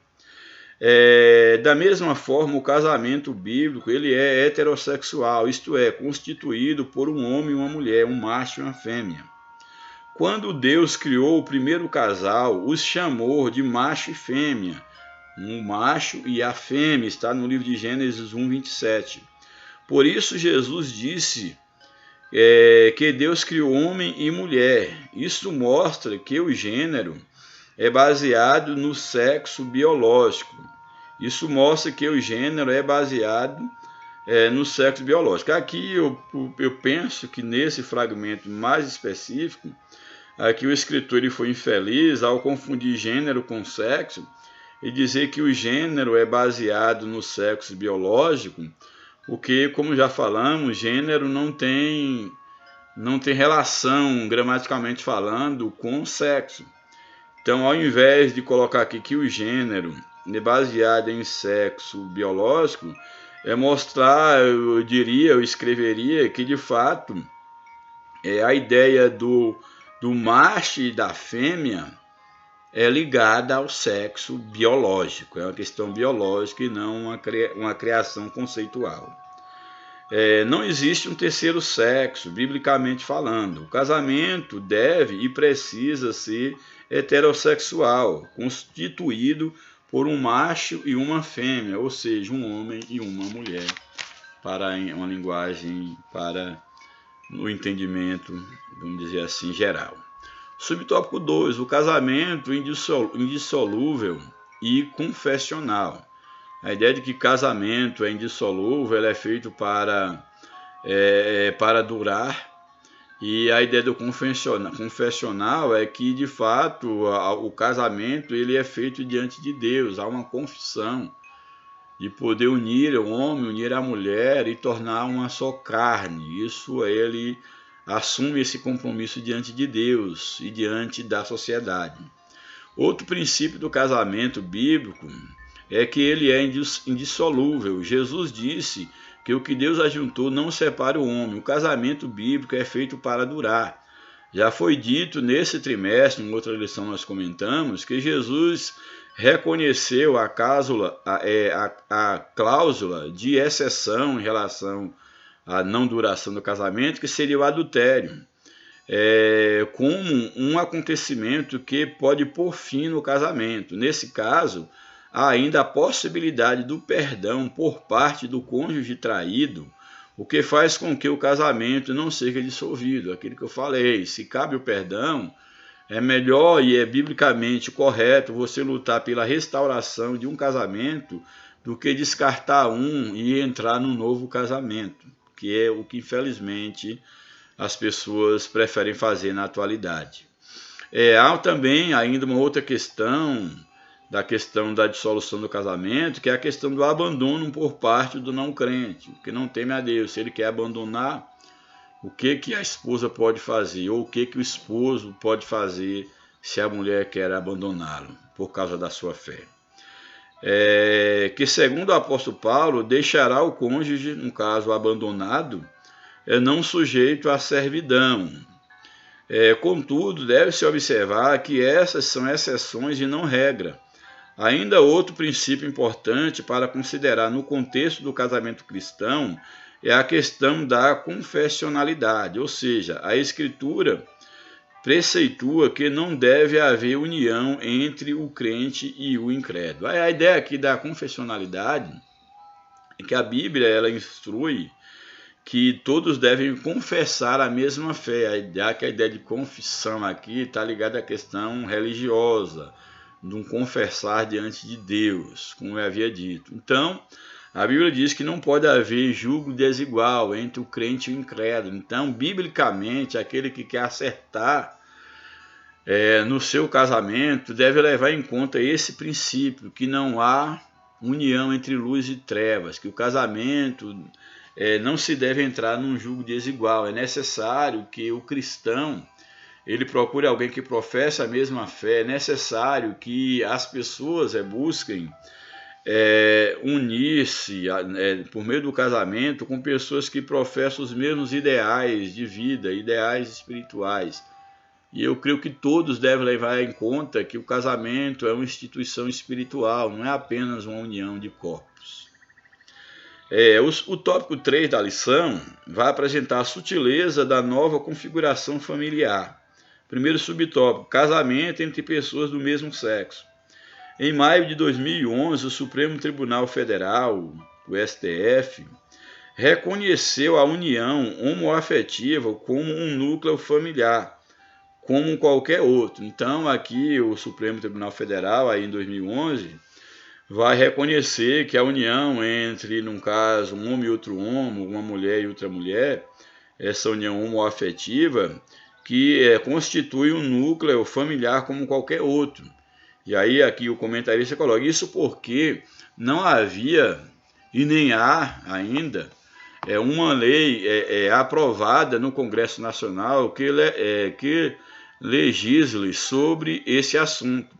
Da mesma forma, o casamento bíblico ele é heterossexual, isto é, constituído por um homem e uma mulher, um macho e uma fêmea. Quando Deus criou o primeiro casal, os chamou de macho e fêmea. Um macho e a fêmea, está no livro de Gênesis 1, 27. Por isso Jesus disse que Deus criou homem e mulher. Isso mostra que o gênero é baseado no sexo biológico. Isso mostra que o gênero é baseado no sexo biológico. Aqui eu penso que nesse fragmento mais específico, aqui o escritor ele foi infeliz ao confundir gênero com sexo e dizer que o gênero é baseado no sexo biológico, porque, como já falamos, gênero não tem relação, gramaticalmente falando, com sexo. Então, ao invés de colocar aqui que o gênero é baseado em sexo biológico, mostrar, eu escreveria que, de fato, a ideia do macho e da fêmea é ligada ao sexo biológico, é uma questão biológica e não uma criação conceitual. Não existe um terceiro sexo, biblicamente falando. O casamento deve e precisa ser heterossexual, constituído por um macho e uma fêmea, ou seja, um homem e uma mulher, para uma linguagem, para o entendimento, vamos dizer assim, geral. Subtópico 2, o casamento indissolúvel e confessional. A ideia de que casamento é indissolúvel, ele é feito para durar, e a ideia do confessional é que, de fato, o casamento ele é feito diante de Deus, há uma confissão de poder unir o homem, unir a mulher e tornar uma só carne. Isso ele assume esse compromisso diante de Deus e diante da sociedade. Outro princípio do casamento bíblico é que ele é indissolúvel. Jesus disse que o que Deus ajuntou não separa o homem. O casamento bíblico é feito para durar. Já foi dito nesse trimestre, em outra lição nós comentamos, que Jesus reconheceu a cláusula de exceção em relação à não duração do casamento, que seria o adultério, como um acontecimento que pode pôr fim no casamento. Nesse caso, há ainda a possibilidade do perdão por parte do cônjuge traído, o que faz com que o casamento não seja dissolvido. Aquilo que eu falei, se cabe o perdão, é melhor e é biblicamente correto você lutar pela restauração de um casamento do que descartar um e entrar num novo casamento, que é o que infelizmente as pessoas preferem fazer na atualidade. Há também ainda uma outra questão da dissolução do casamento, que é a questão do abandono por parte do não crente, que não teme a Deus. Se ele quer abandonar, o que a esposa pode fazer, ou o que o esposo pode fazer se a mulher quer abandoná-lo por causa da sua fé. Que segundo o apóstolo Paulo, deixará o cônjuge, no caso abandonado, não sujeito à servidão. Contudo, deve-se observar que essas são exceções e não regra. Ainda outro princípio importante para considerar no contexto do casamento cristão é a questão da confessionalidade, ou seja, a Escritura preceitua que não deve haver união entre o crente e o incrédulo. A ideia aqui da confessionalidade é que a Bíblia ela instrui que todos devem confessar a mesma fé. A ideia de confissão aqui está ligada à questão religiosa, de um confessar diante de Deus, como eu havia dito. Então, a Bíblia diz que não pode haver julgo desigual entre o crente e o incrédulo. Então, biblicamente, aquele que quer acertar no seu casamento deve levar em conta esse princípio, que não há união entre luz e trevas, que o casamento não se deve entrar num julgo desigual. É necessário que o cristão ele procure alguém que professe a mesma fé. É necessário que as pessoas busquem unir-se por meio do casamento com pessoas que professam os mesmos ideais de vida, ideais espirituais. E eu creio que todos devem levar em conta que o casamento é uma instituição espiritual, não é apenas uma união de corpos. O tópico 3 da lição vai apresentar a sutileza da nova configuração familiar. Primeiro subtópico, casamento entre pessoas do mesmo sexo. Em maio de 2011, o Supremo Tribunal Federal, o STF, reconheceu a união homoafetiva como um núcleo familiar, como qualquer outro. Então, aqui o Supremo Tribunal Federal, aí em 2011, vai reconhecer que a união entre, num caso, um homem e outro homem, uma mulher e outra mulher, essa união homoafetiva, que constitui um núcleo familiar como qualquer outro. E aí aqui o comentarista coloca isso porque não havia e nem há ainda uma lei aprovada no Congresso Nacional que legisle sobre esse assunto.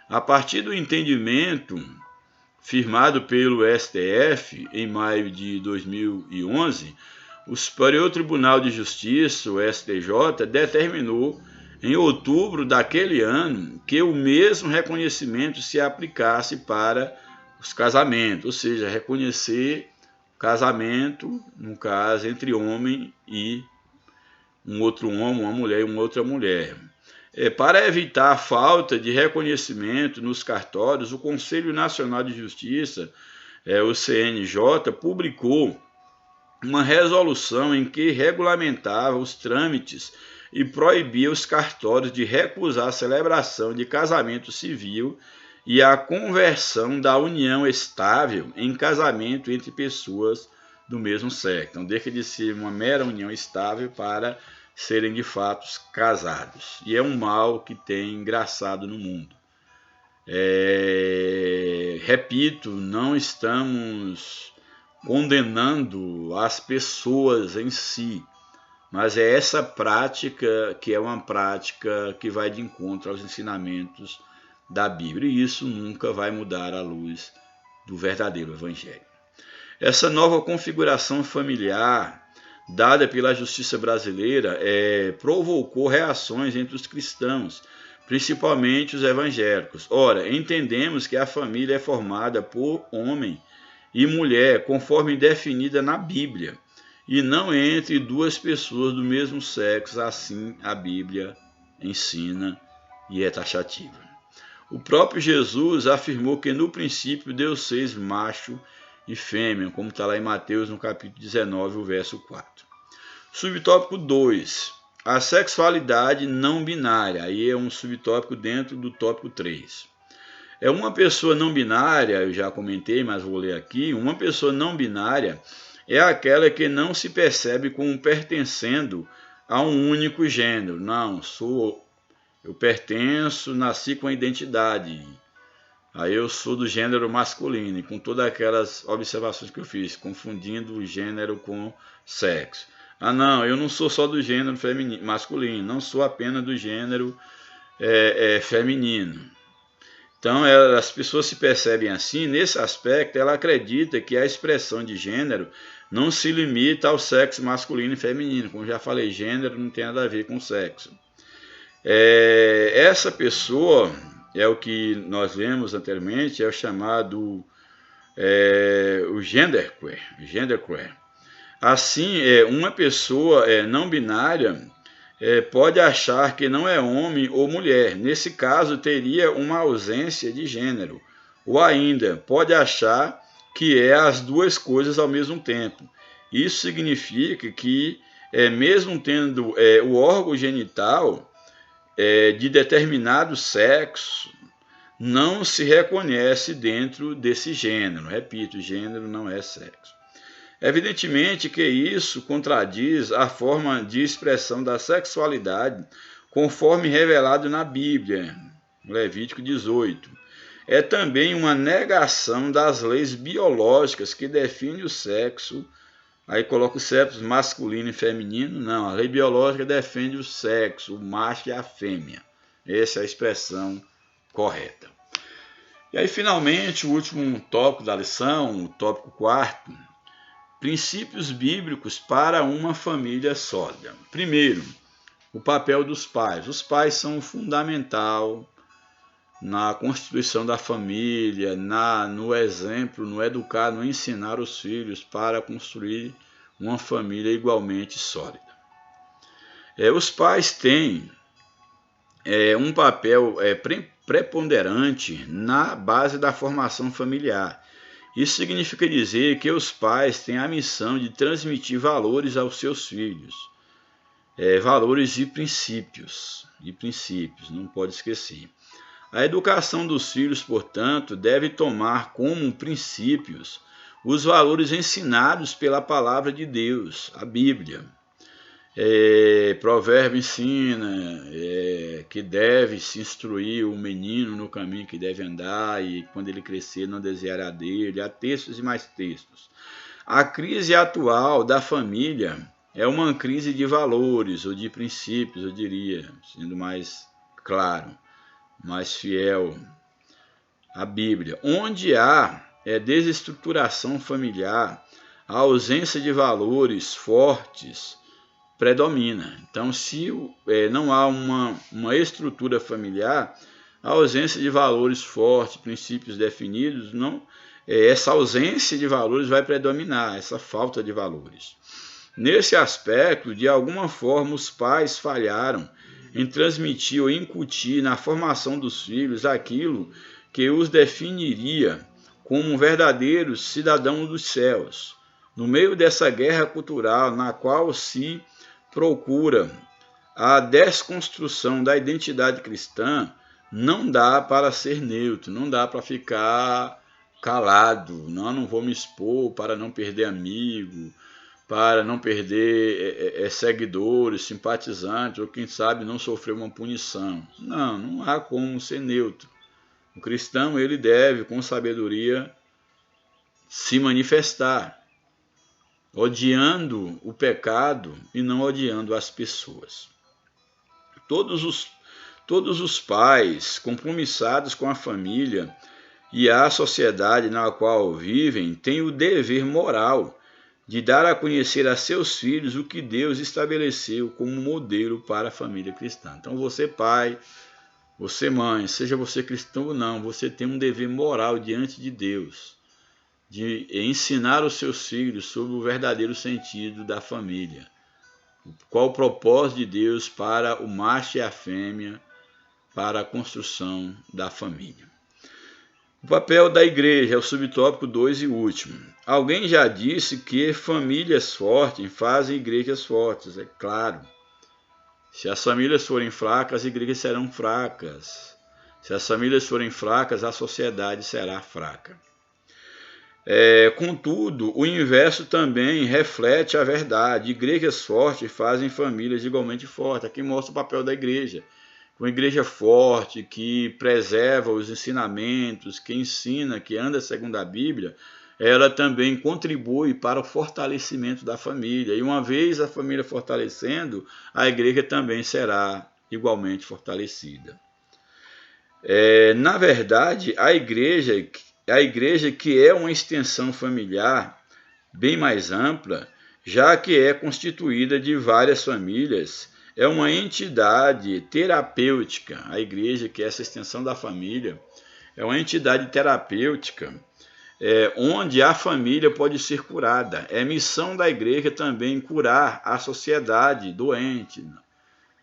A partir do entendimento firmado pelo STF em maio de 2011, o Superior Tribunal de Justiça, o STJ, determinou em outubro daquele ano que o mesmo reconhecimento se aplicasse para os casamentos, ou seja, reconhecer o casamento, no caso, entre homem e um outro homem, uma mulher e uma outra mulher. Para evitar a falta de reconhecimento nos cartórios, o Conselho Nacional de Justiça, o CNJ, publicou uma resolução em que regulamentava os trâmites e proibia os cartórios de recusar a celebração de casamento civil e a conversão da união estável em casamento entre pessoas do mesmo sexo. Então, deixa de ser uma mera união estável para serem de fato casados. E é um mal que tem engraçado no mundo. Repito, não estamos condenando as pessoas em si, mas é essa prática que é uma prática que vai de encontro aos ensinamentos da Bíblia, e isso nunca vai mudar à luz do verdadeiro Evangelho. Essa nova configuração familiar dada pela justiça brasileira provocou reações entre os cristãos, principalmente os evangélicos. Ora, entendemos que a família é formada por homem e mulher, conforme definida na Bíblia, e não entre duas pessoas do mesmo sexo, assim a Bíblia ensina e é taxativa. O próprio Jesus afirmou que no princípio Deus fez macho e fêmea, como está lá em Mateus no capítulo 19, o verso 4. Subtópico 2, a sexualidade não binária, aí é um subtópico dentro do tópico 3. Uma pessoa não binária, eu já comentei, mas vou ler aqui, uma pessoa não binária é aquela que não se percebe como pertencendo a um único gênero. Não, eu pertenço, nasci com a identidade. Aí eu sou do gênero masculino, e com todas aquelas observações que eu fiz, confundindo o gênero com sexo. Não, eu não sou só do gênero masculino, não sou apenas do gênero feminino. Então, as pessoas se percebem assim. Nesse aspecto, ela acredita que a expressão de gênero não se limita ao sexo masculino e feminino. Como já falei, gênero não tem nada a ver com sexo. Essa pessoa é o que nós vemos anteriormente, é o chamado o genderqueer. Assim, uma pessoa não binária pode achar que não é homem ou mulher. Nesse caso, teria uma ausência de gênero. Ou ainda, pode achar que é as duas coisas ao mesmo tempo. Isso significa que, mesmo tendo o órgão genital de determinado sexo, não se reconhece dentro desse gênero. Repito, gênero não é sexo. Evidentemente que isso contradiz a forma de expressão da sexualidade conforme revelado na Bíblia, Levítico 18. É também uma negação das leis biológicas que definem o sexo. Aí coloca o sexo masculino e feminino. Não, a lei biológica defende o sexo, o macho e a fêmea. Essa é a expressão correta. E aí, finalmente, o último tópico da lição, o tópico 4, princípios bíblicos para uma família sólida. Primeiro, o papel dos pais. Os pais são fundamental na constituição da família, no exemplo, no educar, no ensinar os filhos para construir uma família igualmente sólida. Os pais têm um papel preponderante na base da formação familiar. Isso significa dizer que os pais têm a missão de transmitir valores aos seus filhos, valores e princípios, não pode esquecer. A educação dos filhos, portanto, deve tomar como princípios os valores ensinados pela palavra de Deus, a Bíblia. Provérbio ensina que deve se instruir o menino no caminho que deve andar e quando ele crescer não desviará dele. Há textos e mais textos. A crise atual da família é uma crise de valores ou de princípios, eu diria, sendo mais claro, mais fiel à Bíblia. Onde há desestruturação familiar, a ausência de valores fortes predomina. Então, se não há uma estrutura familiar, a ausência de valores fortes, princípios definidos, essa ausência de valores vai predominar, essa falta de valores. Nesse aspecto, de alguma forma, os pais falharam em transmitir ou incutir na formação dos filhos aquilo que os definiria como verdadeiros cidadãos dos céus. No meio dessa guerra cultural na qual se procura a desconstrução da identidade cristã, não dá para ser neutro, não dá para ficar calado. Não vou me expor para não perder amigo, para não perder seguidores, simpatizantes, ou quem sabe não sofrer uma punição. Não há como ser neutro. O cristão, ele deve, com sabedoria, se manifestar, odiando o pecado e não odiando as pessoas. Todos os pais compromissados com a família e a sociedade na qual vivem têm o dever moral de dar a conhecer a seus filhos o que Deus estabeleceu como modelo para a família cristã. Então, você pai, você mãe, seja você cristão ou não, você tem um dever moral diante de Deus, de ensinar os seus filhos sobre o verdadeiro sentido da família. Qual o propósito de Deus para o macho e a fêmea, para a construção da família. O papel da igreja é o subtópico 2 e último. Alguém já disse que famílias fortes fazem igrejas fortes, é claro. Se as famílias forem fracas, as igrejas serão fracas. Se as famílias forem fracas, a sociedade será fraca. Contudo, o inverso também reflete a verdade. Igrejas fortes fazem famílias igualmente fortes. Aqui mostra o papel da igreja. Uma igreja forte, que preserva os ensinamentos, que ensina, que anda segundo a Bíblia, ela também contribui para o fortalecimento da família. E uma vez a família fortalecendo, a igreja também será igualmente fortalecida. Na verdade, a igreja que é uma extensão familiar bem mais ampla, já que é constituída de várias famílias, é uma entidade terapêutica. A igreja, que é essa extensão da família, é uma entidade terapêutica onde a família pode ser curada. É missão da igreja também curar a sociedade doente,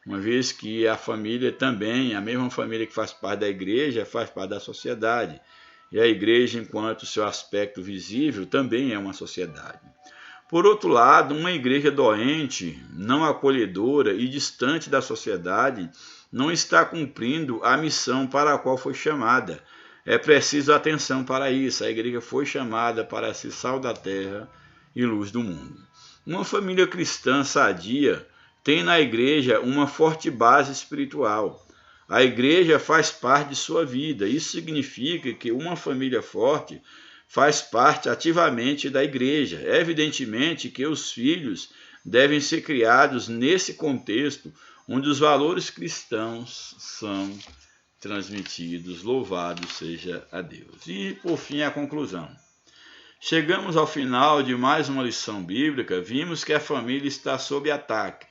uma vez que a família também, a mesma família que faz parte da igreja, faz parte da sociedade. E a igreja, enquanto seu aspecto visível, também é uma sociedade. Por outro lado, uma igreja doente, não acolhedora e distante da sociedade, não está cumprindo a missão para a qual foi chamada. É preciso atenção para isso. A igreja foi chamada para ser sal da terra e luz do mundo. Uma família cristã sadia tem na igreja uma forte base espiritual. A igreja faz parte de sua vida. Isso significa que uma família forte faz parte ativamente da igreja. É evidentemente que os filhos devem ser criados nesse contexto onde os valores cristãos são transmitidos. Louvado seja a Deus. E, por fim, a conclusão. Chegamos ao final de mais uma lição bíblica, vimos que a família está sob ataque.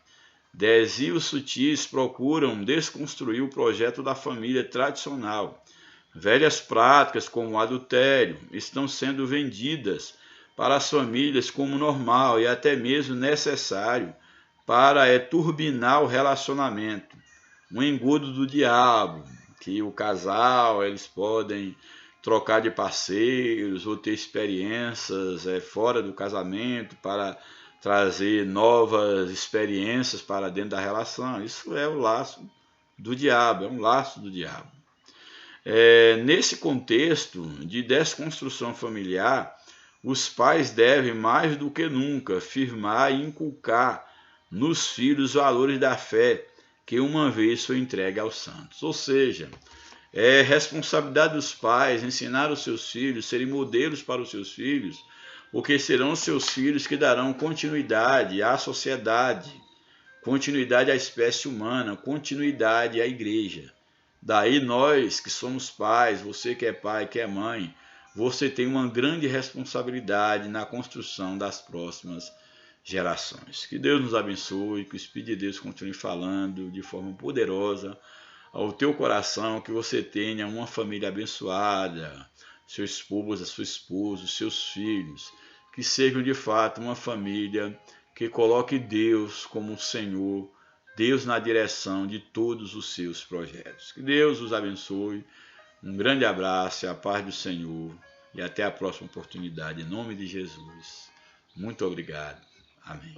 Desvios sutis procuram desconstruir o projeto da família tradicional. Velhas práticas como o adultério estão sendo vendidas para as famílias como normal e até mesmo necessário para turbinar o relacionamento. Um engodo do diabo, que o casal eles podem trocar de parceiros ou ter experiências fora do casamento para trazer novas experiências para dentro da relação. Isso é o laço do diabo, é um laço do diabo. Nesse contexto de desconstrução familiar, os pais devem, mais do que nunca, firmar e inculcar nos filhos os valores da fé que uma vez foi entregue aos santos. Ou seja, é responsabilidade dos pais ensinar os seus filhos, serem modelos para os seus filhos, porque serão os seus filhos que darão continuidade à sociedade, continuidade à espécie humana, continuidade à igreja. Daí nós que somos pais, você que é pai, que é mãe, você tem uma grande responsabilidade na construção das próximas gerações. Que Deus nos abençoe, que o Espírito de Deus continue falando de forma poderosa ao teu coração, que você tenha uma família abençoada, seu esposo, a sua esposa, os seus filhos, que sejam de fato uma família que coloque Deus como o Senhor, Deus na direção de todos os seus projetos. Que Deus os abençoe, um grande abraço, a paz do Senhor e até a próxima oportunidade, em nome de Jesus. Muito obrigado. Amém.